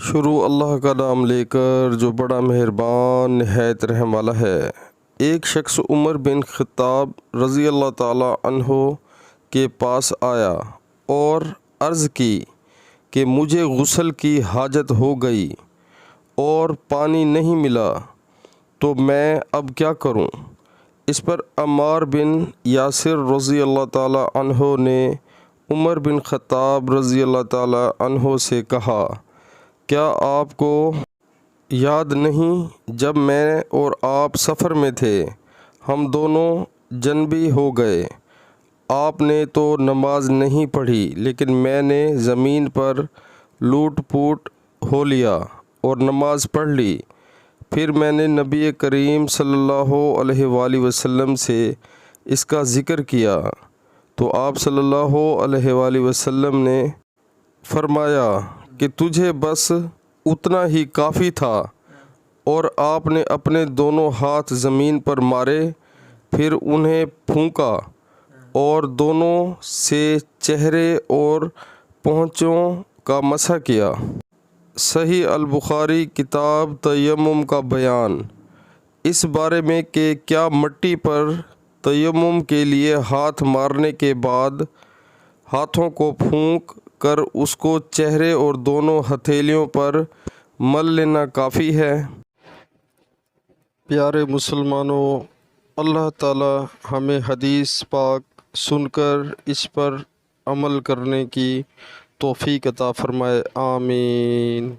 شروع اللہ کا نام لے کر جو بڑا مہربان نہایت رحم والا ہے۔ ایک شخص عمر بن خطاب رضی اللہ تعالی عنہ کے پاس آیا اور عرض کی کہ مجھے غسل کی حاجت ہو گئی اور پانی نہیں ملا تو میں اب کیا کروں؟ اس پر عمار بن یاسر رضی اللہ تعالی عنہ نے عمر بن خطاب رضی اللہ تعالی عنہ سے کہا، کیا آپ کو یاد نہیں جب میں اور آپ سفر میں تھے، ہم دونوں جنبی ہو گئے، آپ نے تو نماز نہیں پڑھی لیکن میں نے زمین پر لوٹ پوٹ ہو لیا اور نماز پڑھ لی۔ پھر میں نے نبی کریم صلی اللہ علیہ وآلہ وسلم سے اس کا ذکر کیا تو آپ صلی اللہ علیہ وآلہ وسلم نے فرمایا کہ تجھے بس اتنا ہی کافی تھا، اور آپ نے اپنے دونوں ہاتھ زمین پر مارے، پھر انہیں پھونکا اور دونوں سے چہرے اور پونچھوں کا مسح کیا۔ صحیح البخاری کتاب تیمم کا بیان۔ اس بارے میں کہ کیا مٹی پر تیمم کے لیے ہاتھ مارنے کے بعد ہاتھوں کو پھونک کر اس کو چہرے اور دونوں ہتھیلیوں پر مل لینا کافی ہے؟ پیارے مسلمانوں، اللہ تعالی ہمیں حدیث پاک سن کر اس پر عمل کرنے کی توفیق عطا فرمائے، آمین۔